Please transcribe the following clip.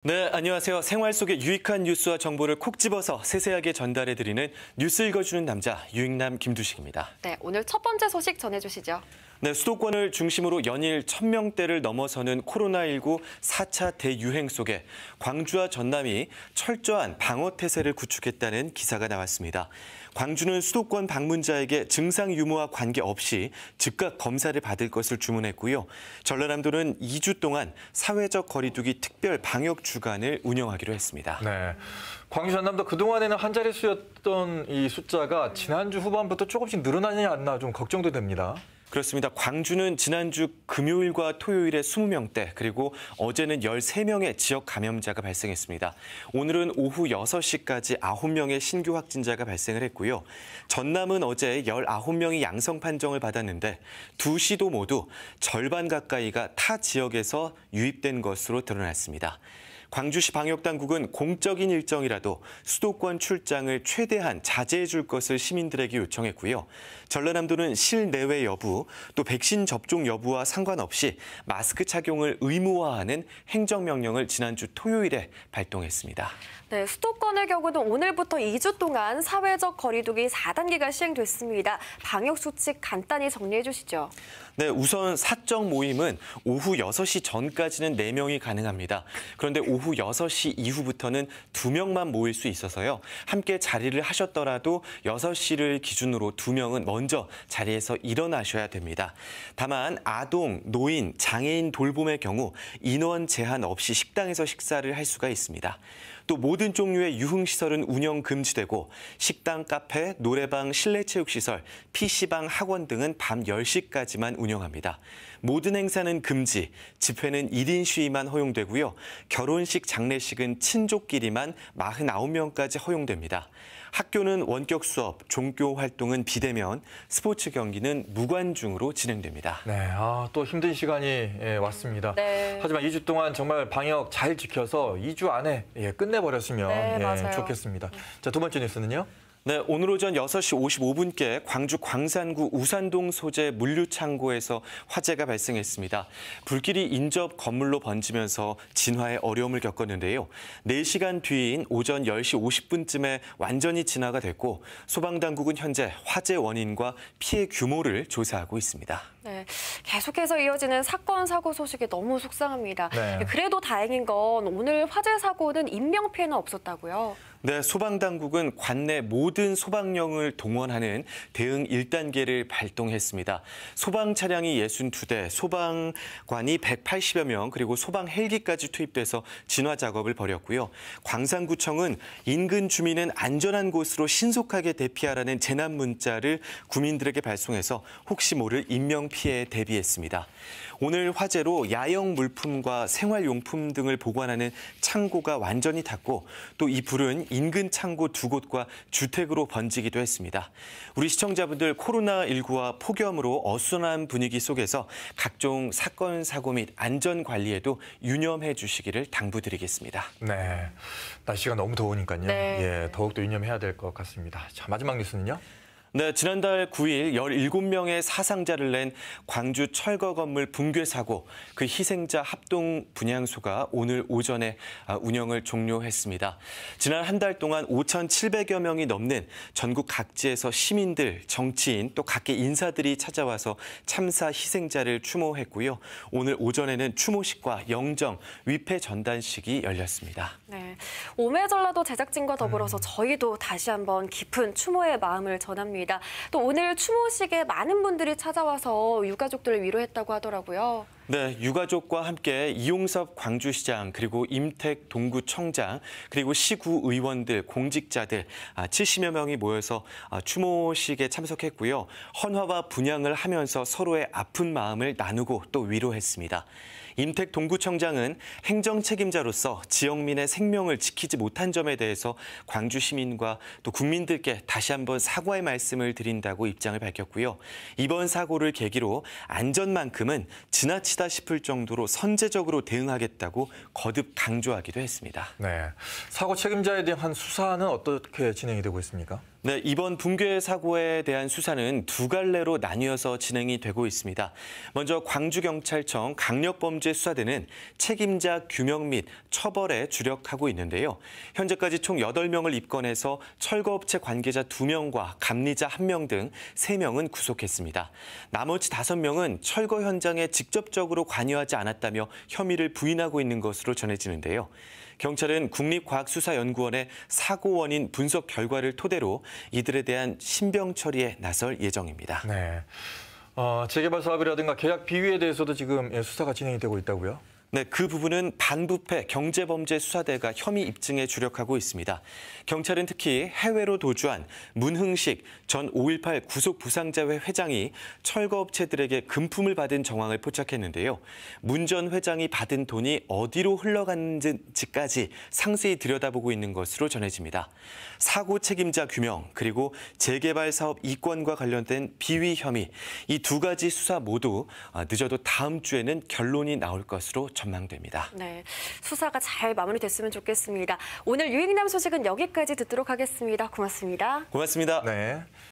네, 안녕하세요. 생활 속의 유익한 뉴스와 정보를 콕 집어서 세세하게 전달해드리는 뉴스 읽어주는 남자, 유익남 김두식입니다. 네, 오늘 첫 번째 소식 전해주시죠. 네, 수도권을 중심으로 연일 1000명대를 넘어서는 코로나19 4차 대유행 속에 광주와 전남이 철저한 방어태세를 구축했다는 기사가 나왔습니다. 광주는 수도권 방문자에게 증상 유무와 관계없이 즉각 검사를 받을 것을 주문했고요. 전라남도는 2주 동안 사회적 거리두기 특별 방역 주간을 운영하기로 했습니다. 네, 광주 전남도 그동안에는 한 자릿수였던 이 숫자가 지난주 후반부터 조금씩 늘어나지 않나 좀 걱정도 됩니다. 그렇습니다. 광주는 지난주 금요일과 토요일에 20명대, 그리고 어제는 13명의 지역 감염자가 발생했습니다. 오늘은 오후 6시까지 9명의 신규 확진자가 발생을 했고요. 전남은 어제 19명이 양성 판정을 받았는데 두 시도 모두 절반 가까이가 타 지역에서 유입된 것으로 드러났습니다. 광주시 방역당국은 공적인 일정이라도 수도권 출장을 최대한 자제해 줄 것을 시민들에게 요청했고요. 전라남도는 실내외 여부, 또 백신 접종 여부와 상관없이 마스크 착용을 의무화하는 행정명령을 지난주 토요일에 발동했습니다. 네, 수도권의 경우는 오늘부터 2주 동안 사회적 거리두기 4단계가 시행됐습니다. 방역 수칙 간단히 정리해 주시죠. 네, 우선 사적 모임은 오후 6시 전까지는 4명이 가능합니다. 그런데 오후 6시 이후부터는 2명만 모일 수 있어서요. 함께 자리를 하셨더라도 6시를 기준으로 2명은 먼저 자리에서 일어나셔야 됩니다. 다만 아동, 노인, 장애인 돌봄의 경우 인원 제한 없이 식당에서 식사를 할 수가 있습니다. 또 모든 종류의 유흥시설은 운영 금지되고 식당, 카페, 노래방, 실내체육시설, PC방, 학원 등은 밤 10시까지만 운영합니다. 모든 행사는 금지, 집회는 1인 시위만 허용되고요. 결혼식, 장례식은 친족끼리만 49명까지 허용됩니다. 학교는 원격 수업, 종교 활동은 비대면, 스포츠 경기는 무관중으로 진행됩니다. 네, 또 힘든 시간이 왔습니다. 네. 하지만 2주 동안 정말 방역 잘 지켜서 2주 안에 끝내버렸으면 네, 좋겠습니다. 자, 두 번째 뉴스는요? 네, 오늘 오전 6시 55분께 광주 광산구 우산동 소재 물류창고에서 화재가 발생했습니다. 불길이 인접 건물로 번지면서 진화에 어려움을 겪었는데요. 4시간 뒤인 오전 10시 50분쯤에 완전히 진화가 됐고 소방당국은 현재 화재 원인과 피해 규모를 조사하고 있습니다. 네, 계속해서 이어지는 사건, 사고 소식이 너무 속상합니다. 네. 그래도 다행인 건 오늘 화재 사고는 인명피해는 없었다고요. 네, 소방당국은 관내 모든 소방령을 동원하는 대응 1단계를 발동했습니다. 소방 차량이 62대, 소방관이 180여 명, 그리고 소방 헬기까지 투입돼서 진화 작업을 벌였고요. 광산구청은 인근 주민은 안전한 곳으로 신속하게 대피하라는 재난 문자를 구민들에게 발송해서 혹시 모를 인명 피해에 대비했습니다. 오늘 화재로 야영 물품과 생활용품 등을 보관하는 창고가 완전히 탔고 또 이 불은 인근 창고 2곳과 주택으로 번지기도 했습니다. 우리 시청자분들 코로나19와 폭염으로 어수선한 분위기 속에서 각종 사건, 사고 및 안전 관리에도 유념해 주시기를 당부드리겠습니다. 네, 날씨가 너무 더우니까요. 네. 더욱더 유념해야 될 것 같습니다. 자, 마지막 뉴스는요? 네, 지난달 9일 17명의 사상자를 낸 광주 철거 건물 붕괴 사고, 그 희생자 합동 분향소가 오늘 오전에 운영을 종료했습니다. 지난 한 달 동안 5,700여 명이 넘는 전국 각지에서 시민들, 정치인, 또 각계 인사들이 찾아와서 참사 희생자를 추모했고요. 오늘 오전에는 추모식과 영정, 위패 전단식이 열렸습니다. 네, 오매전라도 제작진과 더불어서 저희도 다시 한번 깊은 추모의 마음을 전합니다. 또 오늘 추모식에 많은 분들이 찾아와서 유가족들을 위로했다고 하더라고요. 네, 유가족과 함께 이용섭 광주시장, 그리고 임택 동구청장, 그리고 시구 의원들, 공직자들 70여 명이 모여서 추모식에 참석했고요. 헌화와 분향을 하면서 서로의 아픈 마음을 나누고 또 위로했습니다. 임택 동구청장은 행정 책임자로서 지역민의 생명을 지키지 못한 점에 대해서 광주 시민과 또 국민들께 다시 한번 사과의 말씀을 드린다고 입장을 밝혔고요. 이번 사고를 계기로 안전만큼은 지나치다 싶을 정도로 선제적으로 대응하겠다고 거듭 강조하기도 했습니다. 네, 사고 책임자에 대한 수사는 어떻게 진행이 되고 있습니까? 네, 이번 붕괴 사고에 대한 수사는 두 갈래로 나뉘어서 진행이 되고 있습니다. 먼저 광주경찰청 강력범죄수사대는 책임자 규명 및 처벌에 주력하고 있는데요. 현재까지 총 8명을 입건해서 철거업체 관계자 2명과 감리자 1명 등 3명은 구속했습니다. 나머지 5명은 철거 현장에 직접적으로 관여하지 않았다며 혐의를 부인하고 있는 것으로 전해지는데요. 경찰은 국립과학수사연구원의 사고 원인 분석 결과를 토대로 이들에 대한 신병 처리에 나설 예정입니다. 네. 재개발 사업이라든가 계약 비위에 대해서도 지금 수사가 진행이 되고 있다고요? 네, 그 부분은 반부패 경제범죄수사대가 혐의 입증에 주력하고 있습니다. 경찰은 특히 해외로 도주한 문흥식 전 5.18 구속부상자회 회장이 철거업체들에게 금품을 받은 정황을 포착했는데요. 문 전 회장이 받은 돈이 어디로 흘러갔는지까지 상세히 들여다보고 있는 것으로 전해집니다. 사고 책임자 규명 그리고 재개발 사업 이권과 관련된 비위 혐의 이 두 가지 수사 모두 늦어도 다음 주에는 결론이 나올 것으로 전망됩니다. 네, 수사가 잘 마무리됐으면 좋겠습니다. 오늘 유익남 소식은 여기까지 듣도록 하겠습니다. 고맙습니다. 고맙습니다. 네.